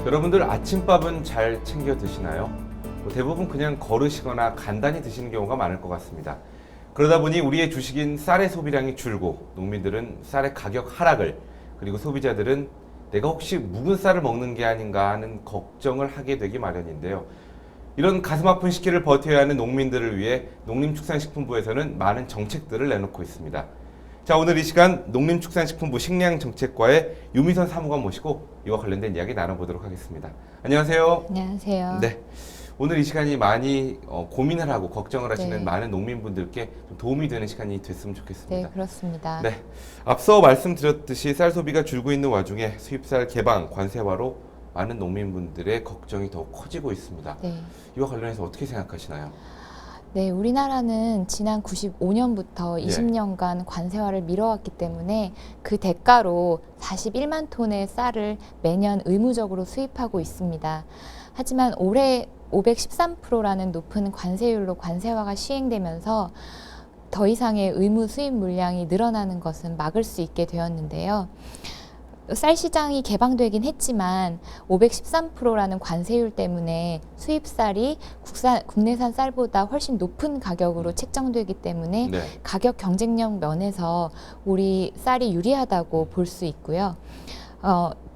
여러분들 아침밥은 잘 챙겨 드시나요? 대부분 그냥 거르시거나 간단히 드시는 경우가 많을 것 같습니다. 그러다 보니 우리의 주식인 쌀의 소비량이 줄고 농민들은 쌀의 가격 하락을, 그리고 소비자들은 내가 혹시 묵은 쌀을 먹는 게 아닌가 하는 걱정을 하게 되기 마련인데요. 이런 가슴 아픈 시기를 버텨야 하는 농민들을 위해 농림축산식품부에서는 많은 정책들을 내놓고 있습니다. 자, 오늘 이 시간 농림축산식품부 식량정책과의 유미선 사무관 모시고 이와 관련된 이야기 나눠보도록 하겠습니다. 안녕하세요. 안녕하세요. 네. 오늘 이 시간이 많이 고민을 하고 걱정을 하시는 네. 많은 농민분들께 좀 도움이 되는 시간이 됐으면 좋겠습니다. 네, 그렇습니다. 네. 앞서 말씀드렸듯이 쌀 소비가 줄고 있는 와중에 수입쌀 개방, 관세화로 많은 농민분들의 걱정이 더욱 커지고 있습니다. 네. 이와 관련해서 어떻게 생각하시나요? 네, 우리나라는 지난 95년부터 예. 20년간 관세화를 미뤄왔기 때문에 그 대가로 41만 톤의 쌀을 매년 의무적으로 수입하고 있습니다. 하지만 올해 513%라는 높은 관세율로 관세화가 시행되면서 더 이상의 의무 수입 물량이 늘어나는 것은 막을 수 있게 되었는데요. 쌀 시장이 개방되긴 했지만 513%라는 관세율 때문에 수입쌀이 국내산 쌀보다 훨씬 높은 가격으로 책정되기 때문에 네. 가격 경쟁력 면에서 우리 쌀이 유리하다고 볼 수 있고요.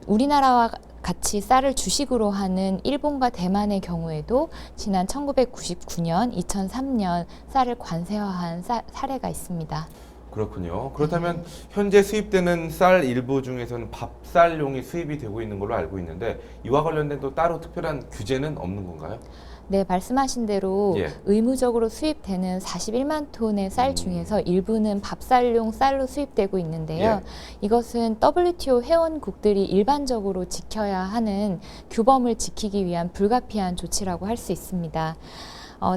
우리나라와 같이 쌀을 주식으로 하는 일본과 대만의 경우에도 지난 1999년, 2003년 쌀을 관세화한 사례가 있습니다. 그렇군요. 그렇다면 현재 수입되는 쌀 일부 중에서는 밥쌀용이 수입이 되고 있는 걸로 알고 있는데 이와 관련된 또 따로 특별한 규제는 없는 건가요? 네, 말씀하신 대로 예. 의무적으로 수입되는 41만 톤의 쌀 중에서 일부는 밥쌀용 쌀로 수입되고 있는데요. 예. 이것은 WTO 회원국들이 일반적으로 지켜야 하는 규범을 지키기 위한 불가피한 조치라고 할 수 있습니다.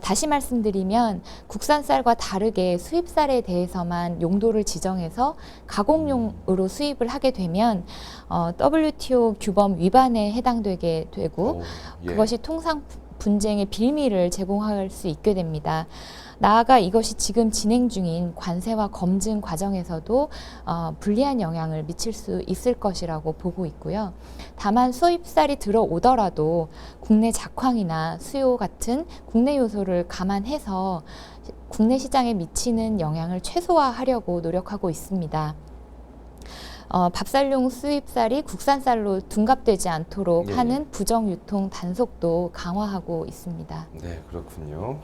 다시 말씀드리면 국산 쌀과 다르게 수입 쌀에 대해서만 용도를 지정해서 가공용으로 수입을 하게 되면 WTO 규범 위반에 해당되게 되고 예. 그것이 통상 분쟁의 빌미를 제공할 수 있게 됩니다. 나아가 이것이 지금 진행 중인 관세화 검증 과정에서도 불리한 영향을 미칠 수 있을 것이라고 보고 있고요. 다만 수입쌀이 들어오더라도 국내 작황이나 수요 같은 국내 요소를 감안해서 국내 시장에 미치는 영향을 최소화하려고 노력하고 있습니다. 밥쌀용 수입쌀이 국산쌀로 둔갑되지 않도록 예. 하는 부정유통 단속도 강화하고 있습니다. 네, 그렇군요.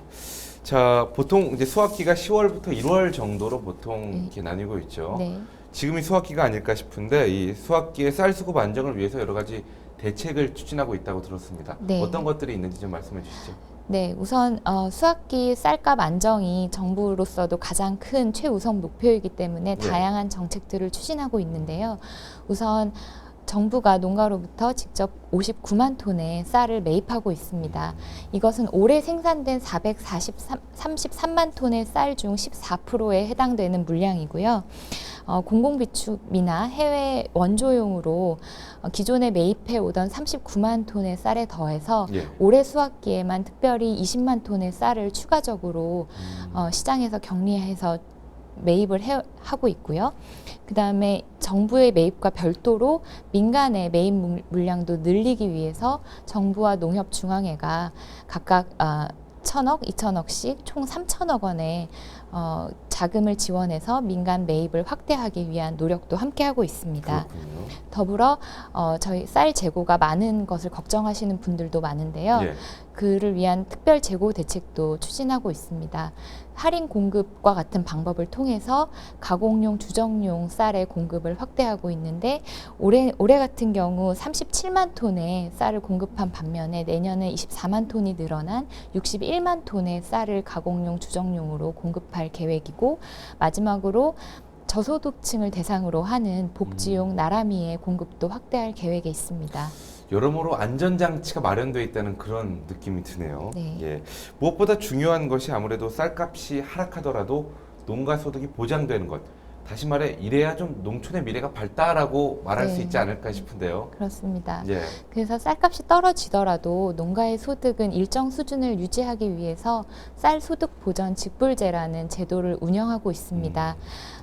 자, 보통 이제 수확기가 10월부터 1월 정도로 보통 이렇게 나뉘고 있죠. 네. 지금이 수확기가 아닐까 싶은데 이 수확기의 쌀 수급 안정을 위해서 여러 가지 대책을 추진하고 있다고 들었습니다. 네. 어떤 것들이 있는지 좀 말씀해 주시죠. 네, 우선 수확기 쌀값 안정이 정부로서도 가장 큰 최우선 목표이기 때문에 네. 다양한 정책들을 추진하고 있는데요. 우선 정부가 농가로부터 직접 59만 톤의 쌀을 매입하고 있습니다. 이것은 올해 생산된 433만 톤의 쌀 중 14%에 해당되는 물량이고요. 공공비축이나 해외 원조용으로 기존에 매입해 오던 39만 톤의 쌀에 더해서 예. 올해 수확기에만 특별히 20만 ton의 쌀을 추가적으로 시장에서 격리해서 매입을 하고 있고요. 그 다음에 정부의 매입과 별도로 민간의 매입 물량도 늘리기 위해서 정부와 농협중앙회가 각각 1,000억, 2,000억씩 총 3,000억 원의 자금을 지원해서 민간 매입을 확대하기 위한 노력도 함께하고 있습니다. 그렇군요. 더불어 저희 쌀 재고가 많은 것을 걱정하시는 분들도 많은데요. 예. 그를 위한 특별 재고 대책도 추진하고 있습니다. 할인 공급과 같은 방법을 통해서 가공용, 주정용 쌀의 공급을 확대하고 있는데 올해 같은 경우 37만 톤의 쌀을 공급한 반면에 내년에 24만 톤이 늘어난 61만 톤의 쌀을 가공용, 주정용으로 공급할 계획이고 마지막으로 저소득층을 대상으로 하는 복지용 나라미의 공급도 확대할 계획에 있습니다. 여러모로 안전장치가 마련되어 있다는 그런 느낌이 드네요. 네. 예. 무엇보다 중요한 것이 아무래도 쌀값이 하락하더라도 농가 소득이 보장되는 것. 다시 말해 이래야 좀 농촌의 미래가 밝다라고 말할 네. 수 있지 않을까 싶은데요. 그렇습니다. 예. 그래서 쌀값이 떨어지더라도 농가의 소득은 일정 수준을 유지하기 위해서 쌀 소득 보전 직불제라는 제도를 운영하고 있습니다.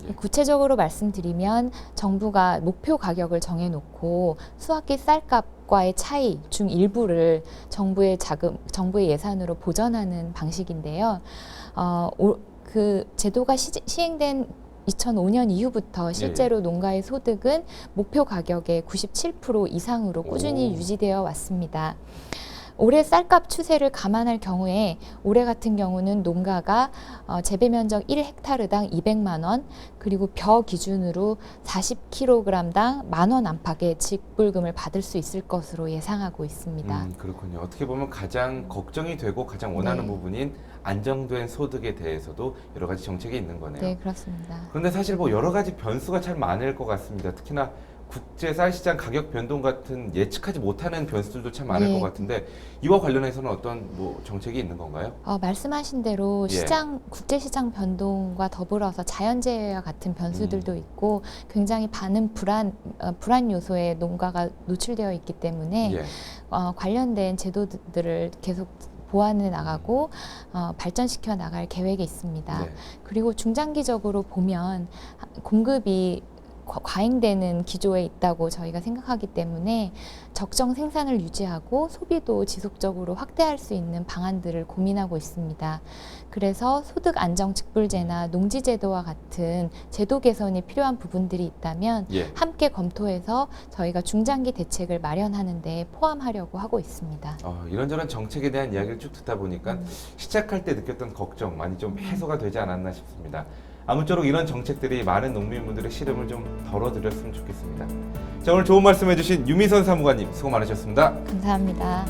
예. 구체적으로 말씀드리면 정부가 목표 가격을 정해놓고 수확기 쌀값과의 차이 중 일부를 정부의 예산으로 보전하는 방식인데요. 그 제도가 시행된 2005년 이후부터 실제로 농가의 소득은 목표 가격의 97% 이상으로 꾸준히 유지되어 왔습니다. 올해 쌀값 추세를 감안할 경우에 올해 같은 경우는 농가가 재배 면적 1헥타르당 200만 원, 그리고 벼 기준으로 40kg당 10,000원 안팎의 직불금을 받을 수 있을 것으로 예상하고 있습니다. 그렇군요. 어떻게 보면 가장 걱정이 되고 가장 원하는 네. 부분인 안정된 소득에 대해서도 여러 가지 정책이 있는 거네요. 네, 그렇습니다. 그런데 사실 뭐 여러 가지 변수가 참 많을 것 같습니다. 특히나 국제 쌀시장 가격 변동 같은 예측하지 못하는 변수들도 참 많을 네. 것 같은데 이와 관련해서는 어떤 뭐 정책이 있는 건가요? 말씀하신 대로 예. 국제시장 변동과 더불어서 자연재해와 같은 변수들도 있고 굉장히 많은 불안 요소에 농가가 노출되어 있기 때문에 예. 관련된 제도들을 계속 보완해 나가고 발전시켜 나갈 계획이 있습니다. 네. 그리고 중장기적으로 보면 공급이 과잉되는 기조에 있다고 저희가 생각하기 때문에 적정 생산을 유지하고 소비도 지속적으로 확대할 수 있는 방안들을 고민하고 있습니다. 그래서 소득 안정 직불제나 농지제도와 같은 제도 개선이 필요한 부분들이 있다면 예. 함께 검토해서 저희가 중장기 대책을 마련하는 데 포함하려고 하고 있습니다. 이런저런 정책에 대한 이야기를 쭉 듣다 보니까 시작할 때 느꼈던 걱정 많이 좀 해소가 되지 않았나 싶습니다. 아무쪼록 이런 정책들이 많은 농민분들의 시름을 좀 덜어드렸으면 좋겠습니다. 자, 오늘 좋은 말씀 해주신 유미선 사무관님 수고 많으셨습니다. 감사합니다.